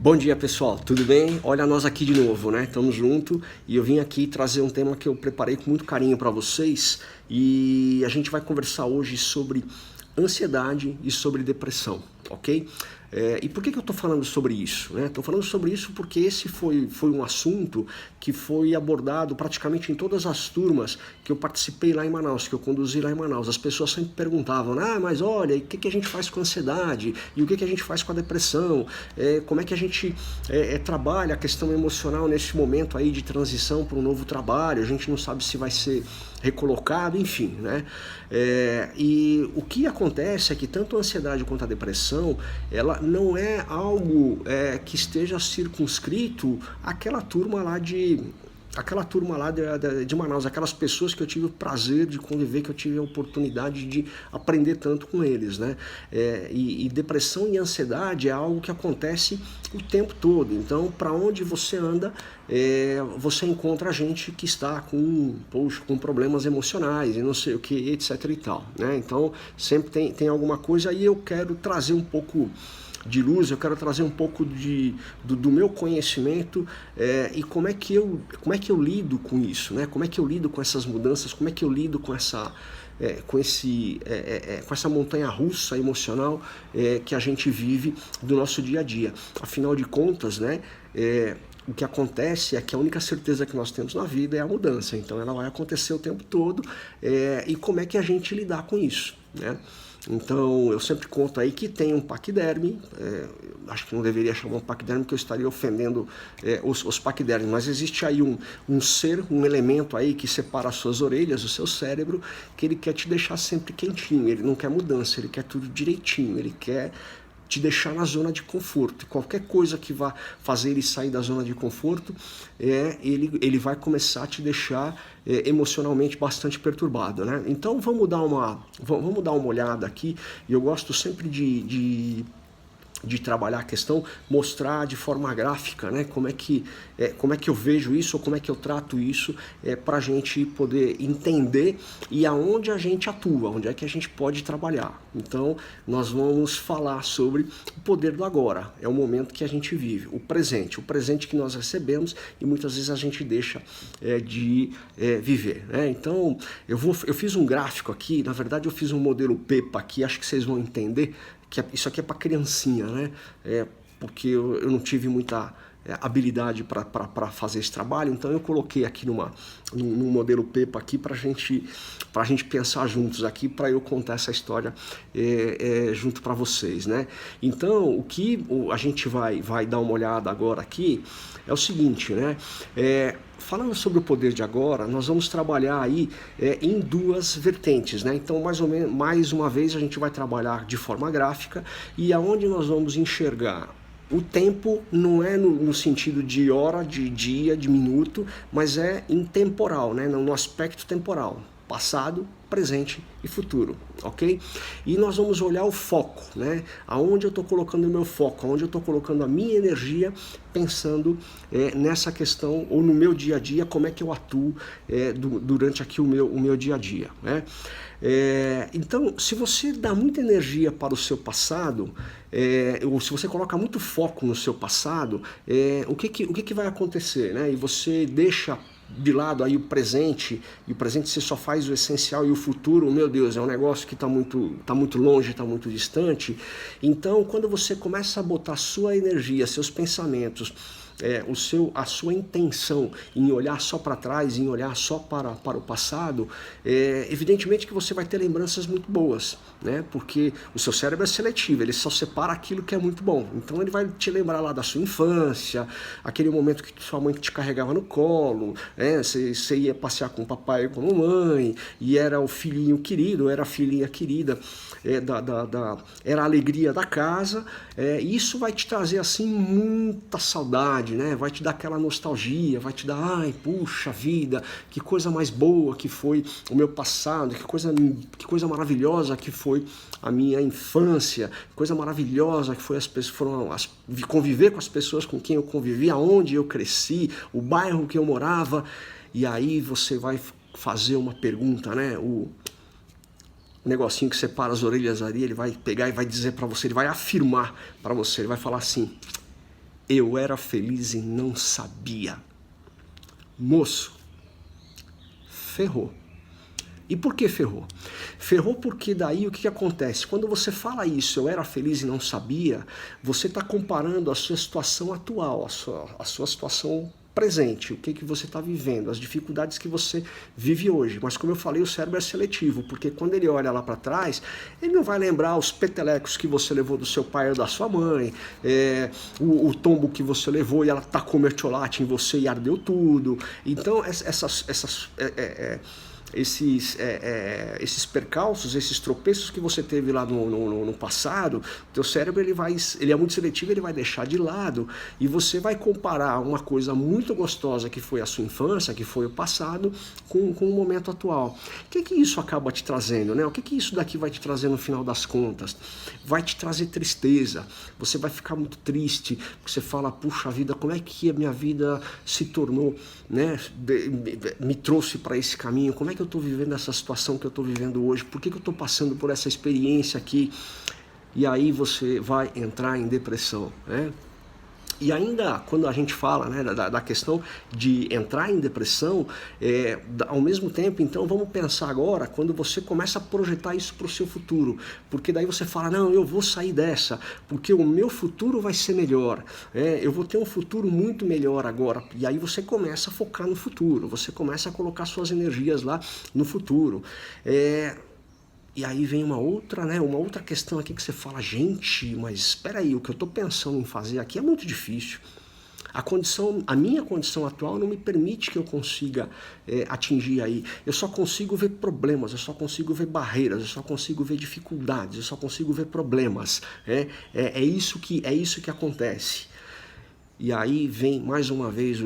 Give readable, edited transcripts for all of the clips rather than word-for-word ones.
Bom dia, pessoal, tudo bem? Olha nós aqui de novo, né? Estamos juntos e eu vim aqui trazer um tema que eu preparei com muito carinho para vocês e a gente vai conversar hoje sobre ansiedade e sobre depressão, ok? E por que eu estou falando sobre isso? Estou falando sobre isso porque esse foi um assunto que foi abordado praticamente em todas as turmas que eu participei lá em Manaus, que eu conduzi lá em Manaus. As pessoas sempre perguntavam, mas olha, o que a gente faz com a ansiedade? E o que a gente faz com a depressão? Como é que a gente trabalha a questão emocional nesse momento aí de transição para um novo trabalho? A gente não sabe se vai ser recolocado, enfim, né? E o que acontece é que tanto a ansiedade quanto a depressão, ela não é algo que esteja circunscrito àquela turma lá de Manaus, aquelas pessoas que eu tive o prazer de conviver, que eu tive a oportunidade de aprender tanto com eles, né? E depressão e ansiedade é algo que acontece o tempo todo. Então, para onde você anda, você encontra gente que está com problemas emocionais e não sei o que, etc e tal, né? Então, sempre tem alguma coisa e eu quero trazer um pouco de luz, eu quero trazer um pouco do meu conhecimento e como é que eu lido com isso, né? Como é que eu lido com essas mudanças, como é que eu lido com essa montanha-russa emocional que a gente vive do nosso dia a dia. Afinal de contas, né? O que acontece é que a única certeza que nós temos na vida é a mudança, então ela vai acontecer o tempo todo e como é que a gente lidar com isso, né? Então, eu sempre conto aí que tem um paquiderme, acho que não deveria chamar um paquiderme, porque eu estaria ofendendo os paquidermes, mas existe aí um ser, um elemento aí que separa as suas orelhas, o seu cérebro, que ele quer te deixar sempre quentinho, ele não quer mudança, ele quer tudo direitinho, ele quer te deixar na zona de conforto. E qualquer coisa que vá fazer ele sair da zona de conforto, ele vai começar a te deixar emocionalmente bastante perturbado, né? Então vamos dar uma olhada aqui, e eu gosto sempre de trabalhar a questão, mostrar de forma gráfica, né, como é que eu vejo isso, ou como é que eu trato isso, para a gente poder entender e aonde a gente atua, onde é que a gente pode trabalhar. Então, nós vamos falar sobre o poder do agora, é o momento que a gente vive, o presente que nós recebemos e muitas vezes a gente deixa de viver, né? Então, eu fiz um gráfico aqui, na verdade eu fiz um modelo PEPA aqui, acho que vocês vão entender, que isso aqui é para criancinha, né? Porque eu não tive muita habilidade para fazer esse trabalho, então eu coloquei aqui num modelo PEPA aqui para a gente pensar juntos aqui, para eu contar essa história junto para vocês, né? Então, o que a gente vai dar uma olhada agora aqui é o seguinte, né? Falando sobre o poder de agora, nós vamos trabalhar aí em duas vertentes, né? Então, mais uma vez, a gente vai trabalhar de forma gráfica e aonde nós vamos enxergar o tempo não é no sentido de hora, de dia, de minuto, mas é em temporal, né? No aspecto temporal, passado, presente e futuro, ok? E nós vamos olhar o foco, né? Aonde eu estou colocando o meu foco, aonde eu estou colocando a minha energia, pensando nessa questão, ou no meu dia a dia, como é que eu atuo durante aqui o meu dia a dia, né? Então, se você dá muita energia para o seu passado, ou se você coloca muito foco no seu passado, o que vai acontecer, né? E você deixa de lado aí o presente, e o presente você só faz o essencial, e o futuro, meu Deus, é um negócio que está muito longe, está muito distante. Então, quando você começa a botar sua energia, seus pensamentos, a sua intenção em olhar só para trás, em olhar só para o passado, evidentemente que você vai ter lembranças muito boas, né? Porque o seu cérebro é seletivo, ele só separa aquilo que é muito bom. Então ele vai te lembrar lá da sua infância, aquele momento que sua mãe te carregava no colo, você ia passear com o papai e com a mamãe, e era o filhinho querido, era a filhinha querida, era a alegria da casa. Isso vai te trazer assim muita saudade, né? Vai te dar aquela nostalgia, vai te dar, ai, puxa vida, que coisa mais boa que foi o meu passado, que coisa maravilhosa que foi a minha infância, que coisa maravilhosa que foi conviver com as pessoas com quem eu convivi, aonde eu cresci, o bairro que eu morava. E aí você vai fazer uma pergunta, né? O negocinho que separa as orelhas ali, ele vai pegar e vai dizer para você, ele vai afirmar para você, ele vai falar assim: Eu era feliz e não sabia. Moço, ferrou. E por que ferrou? Ferrou porque daí o que acontece? Quando você fala isso, eu era feliz e não sabia, você está comparando a sua situação atual, a sua situação presente, o que você está vivendo, as dificuldades que você vive hoje. Mas como eu falei, o cérebro é seletivo, porque quando ele olha lá para trás, ele não vai lembrar os petelecos que você levou do seu pai ou da sua mãe, o tombo que você levou e ela tacou mertiolate em você e ardeu tudo. Então esses percalços, esses tropeços que você teve lá no passado, teu cérebro ele é muito seletivo, ele vai deixar de lado e você vai comparar uma coisa muito gostosa que foi a sua infância, que foi o passado, com o momento atual. O que isso acaba te trazendo, né? O que isso daqui vai te trazer no final das contas? Vai te trazer tristeza, você vai ficar muito triste, você fala, puxa vida, como é que a minha vida se tornou, né? Me trouxe para esse caminho, como é que eu estou vivendo essa situação que eu estou vivendo hoje, por que eu estou passando por essa experiência aqui? E aí você vai entrar em depressão, né? E ainda quando a gente fala, né, da questão de entrar em depressão, ao mesmo tempo, então vamos pensar agora quando você começa a projetar isso para o seu futuro, porque daí você fala, não, eu vou sair dessa, porque o meu futuro vai ser melhor, eu vou ter um futuro muito melhor agora, e aí você começa a focar no futuro, você começa a colocar suas energias lá no futuro. E aí vem uma outra questão aqui que você fala, gente, mas espera aí, o que eu estou pensando em fazer aqui é muito difícil. A minha condição atual não me permite que eu consiga atingir aí. Eu só consigo ver problemas, eu só consigo ver barreiras, eu só consigo ver dificuldades, eu só consigo ver problemas. É isso que acontece. E aí vem mais uma vez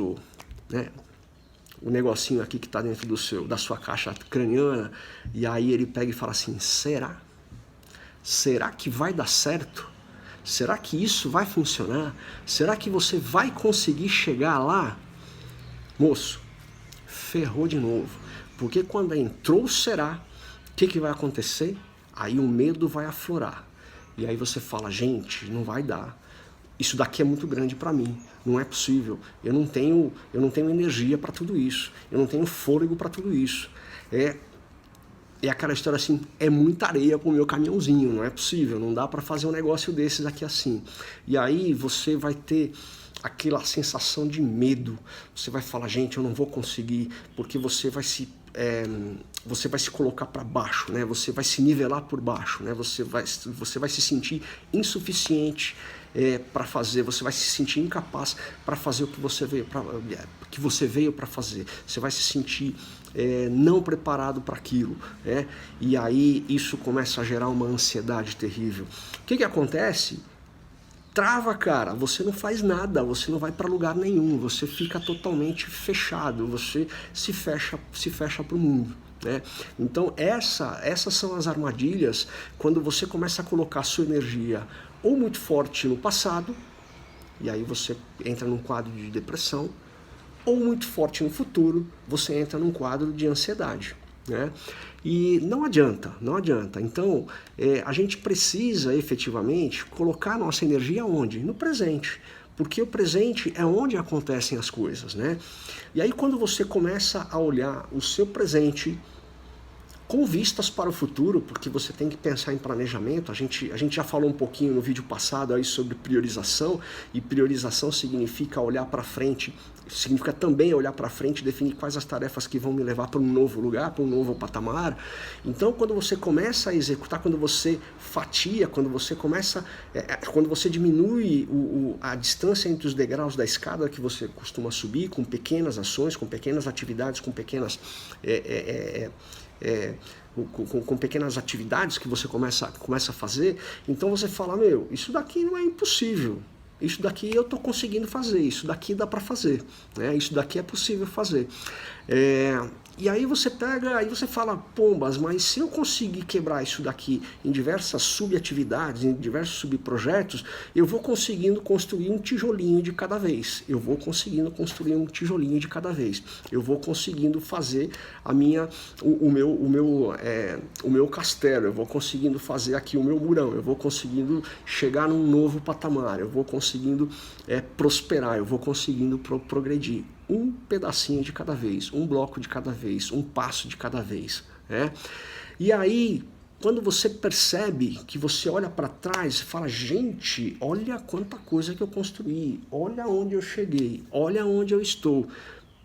o negocinho aqui que está dentro da sua caixa craniana, e aí ele pega e fala assim, será? Será que vai dar certo? Será que isso vai funcionar? Será que você vai conseguir chegar lá? Moço, ferrou de novo, porque quando entrou o será, o que vai acontecer? Aí o medo vai aflorar, e aí você fala, gente, não vai dar. Isso daqui é muito grande para mim, não é possível, eu não tenho energia para tudo isso, eu não tenho fôlego para tudo isso. É aquela história assim, é muita areia pro meu caminhãozinho, não é possível, não dá para fazer um negócio desses aqui assim. E aí você vai ter aquela sensação de medo, você vai falar, gente, eu não vou conseguir, porque você vai se colocar para baixo, né? Você vai se nivelar por baixo, né? Você vai se sentir insuficiente para fazer, você vai se sentir incapaz para fazer o que você veio para fazer. Você vai se sentir não preparado para aquilo, e aí isso começa a gerar uma ansiedade terrível. O que acontece? Trava, cara, você não faz nada, você não vai para lugar nenhum, você fica totalmente fechado, você se fecha para o mundo. Então essas são as armadilhas quando você começa a colocar a sua energia ou muito forte no passado, e aí você entra num quadro de depressão, ou muito forte no futuro, você entra num quadro de ansiedade. E não adianta. Então, a gente precisa efetivamente colocar a nossa energia onde? No presente. Porque o presente é onde acontecem as coisas, E aí quando você começa a olhar o seu presente com vistas para o futuro, porque você tem que pensar em planejamento, a gente já falou um pouquinho no vídeo passado aí sobre priorização, e priorização significa olhar para frente, significa também olhar para frente e definir quais as tarefas que vão me levar para um novo lugar, para um novo patamar. Então, quando você começa a executar, quando você fatia, quando você diminui a distância entre os degraus da escada que você costuma subir, com pequenas ações, com pequenas atividades, com pequenas pequenas atividades que você começa a fazer, então você fala, isso daqui não é impossível, isso daqui eu estou conseguindo fazer, isso daqui dá para fazer, isso daqui é possível fazer. E aí você pega, aí você fala, pombas, mas se eu conseguir quebrar isso daqui em diversas subatividades, em diversos subprojetos, eu vou conseguindo construir um tijolinho de cada vez. Eu vou conseguindo fazer o meu castelo, eu vou conseguindo fazer aqui o meu murão, eu vou conseguindo chegar num novo patamar, eu vou conseguindo conseguindo prosperar, eu vou conseguindo progredir. Um pedacinho de cada vez, um bloco de cada vez, um passo de cada vez. Né? E aí, quando você percebe que você olha para trás e fala, gente, olha quanta coisa que eu construí, olha onde eu cheguei, olha onde eu estou.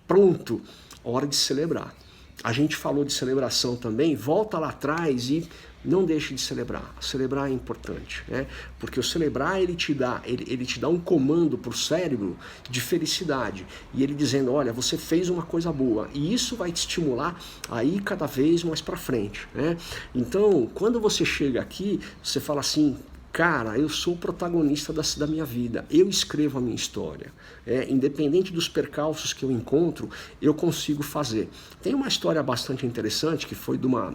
Pronto, hora de celebrar. A gente falou de celebração também, volta lá atrás e não deixe de celebrar. Celebrar é importante, né? Porque o celebrar, ele te dá um comando para o cérebro de felicidade. E ele dizendo, olha, você fez uma coisa boa. E isso vai te estimular a ir cada vez mais para frente, né? Então, quando você chega aqui, você fala assim, cara, eu sou o protagonista da minha vida, eu escrevo a minha história. Independente dos percalços que eu encontro, eu consigo fazer. Tem uma história bastante interessante que foi de uma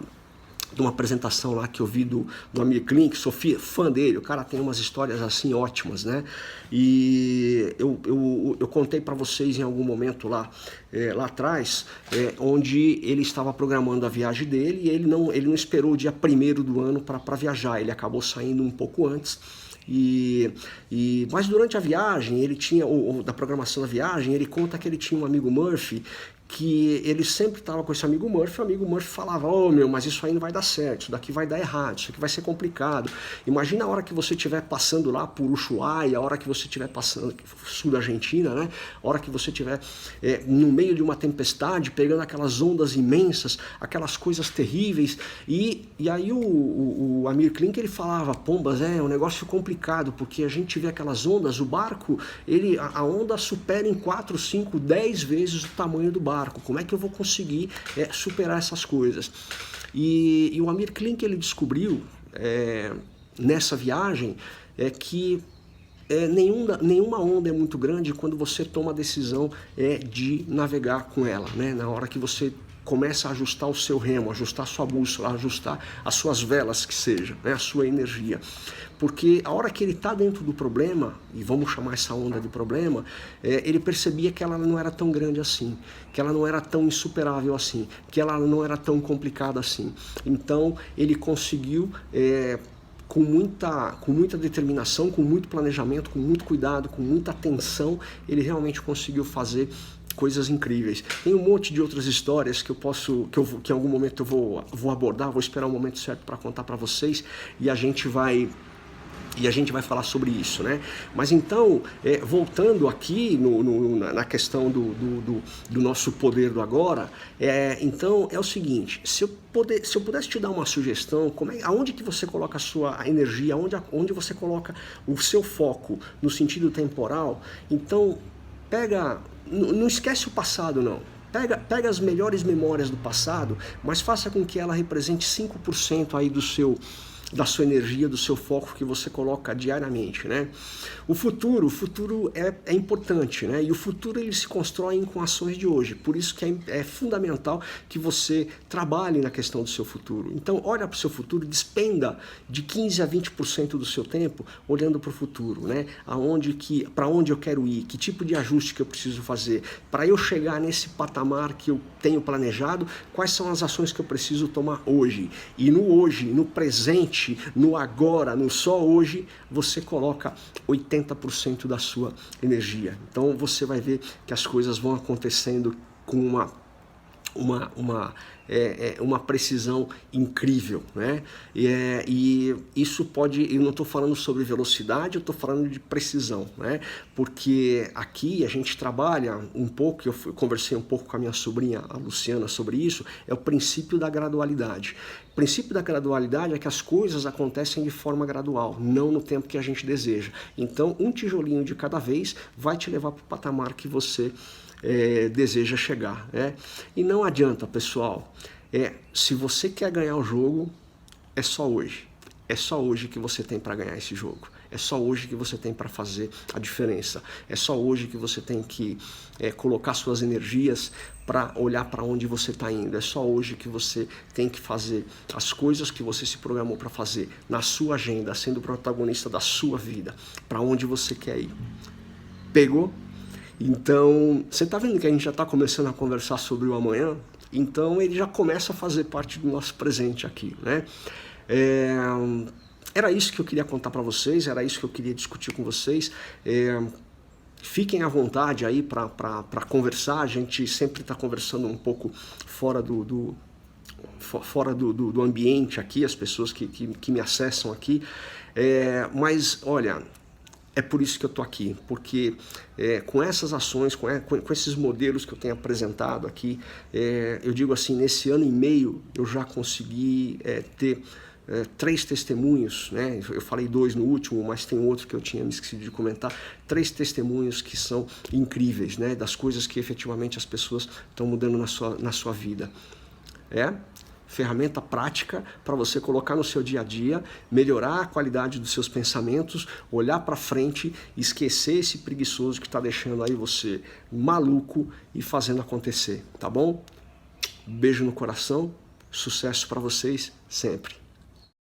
apresentação lá que eu vi do Amir Klink, sou fã dele, o cara tem umas histórias assim ótimas, né? E eu contei para vocês em algum momento lá atrás, onde ele estava programando a viagem dele e ele não esperou o dia 1º do ano para viajar, ele acabou saindo um pouco antes. Mas durante a viagem, ele tinha, da programação da viagem, ele conta que ele tinha um amigo Murphy, que ele sempre estava com esse amigo Murphy, o amigo Murphy falava, mas isso aí não vai dar certo, isso daqui vai dar errado, isso aqui vai ser complicado. Imagina a hora que você estiver passando lá por Ushuaia, a hora que você estiver passando, sul da Argentina, né? A hora que você estiver no meio de uma tempestade, pegando aquelas ondas imensas, aquelas coisas terríveis, e aí o Amir Klink, ele falava, pombas, é um negócio complicado, porque a gente vê aquelas ondas, o barco, a onda supera em 4, 5, 10 vezes o tamanho do barco. Como é que eu vou conseguir superar essas coisas? E o Amir Klink, ele descobriu nessa viagem que nenhuma onda é muito grande quando você toma a decisão de navegar com ela, né? Na hora que você começa a ajustar o seu remo, ajustar a sua bússola, ajustar as suas velas, que seja, né? A sua energia. Porque a hora que ele está dentro do problema, e vamos chamar essa onda de problema, ele percebia que ela não era tão grande assim, que ela não era tão insuperável assim, que ela não era tão complicada assim. Então ele conseguiu, com muita determinação, com muito planejamento, com muito cuidado, com muita atenção, ele realmente conseguiu fazer coisas incríveis. Tem um monte de outras histórias que que em algum momento eu vou abordar, vou esperar o momento certo para contar para vocês, e a gente vai falar sobre isso, né? Mas então, voltando aqui na questão do nosso poder do agora, então é o seguinte, se eu pudesse te dar uma sugestão, aonde que você coloca a sua energia, onde você coloca o seu foco no sentido temporal, então não esquece o passado, não. Pega as melhores memórias do passado, mas faça com que ela represente 5% aí da sua energia, do seu foco que você coloca diariamente, né? O futuro é importante, né? E o futuro, ele se constrói com ações de hoje. Por isso que é fundamental que você trabalhe na questão do seu futuro. Então, olha para o seu futuro, despenda de 15 a 20% do seu tempo olhando para o futuro, né? Para onde eu quero ir, que tipo de ajuste que eu preciso fazer, para eu chegar nesse patamar que eu tenho planejado, quais são as ações que eu preciso tomar hoje. E no hoje, no presente, no agora, no só hoje, você coloca 80% da sua energia. Então você vai ver que as coisas vão acontecendo com uma precisão incrível, né? E isso eu não estou falando sobre velocidade, eu estou falando de precisão, né? Porque aqui a gente trabalha um pouco, eu conversei um pouco com a minha sobrinha, a Luciana, sobre isso, é o princípio da gradualidade. O princípio da gradualidade é que as coisas acontecem de forma gradual, não no tempo que a gente deseja. Então, um tijolinho de cada vez vai te levar para o patamar que você deseja chegar, né? E não adianta, pessoal, se você quer ganhar o jogo, é só hoje. É só hoje que você tem para ganhar esse jogo. É só hoje que você tem para fazer a diferença. É só hoje que você tem que colocar suas energias para olhar para onde você está indo. É só hoje que você tem que fazer as coisas que você se programou para fazer na sua agenda, sendo protagonista da sua vida, para onde você quer ir. Pegou? Então, você está vendo que a gente já está começando a conversar sobre o amanhã? Então, ele já começa a fazer parte do nosso presente aqui, né? era isso que eu queria contar para vocês, era isso que eu queria discutir com vocês. Fiquem à vontade aí para conversar, a gente sempre está conversando um pouco fora do ambiente aqui, as pessoas que me acessam aqui, mas olha, é por isso que eu estou aqui, porque com essas ações, com esses modelos que eu tenho apresentado aqui, eu digo assim, nesse ano e meio eu já consegui ter 3 testemunhos, né? Eu falei 2 no último, mas tem outro que eu tinha me esquecido de comentar, 3 testemunhos que são incríveis, né? Das coisas que efetivamente as pessoas estão mudando na sua vida. Ferramenta prática para você colocar no seu dia a dia, melhorar a qualidade dos seus pensamentos, olhar para frente, esquecer esse preguiçoso que está deixando aí você maluco e fazendo acontecer, tá bom? Beijo no coração, sucesso para vocês sempre.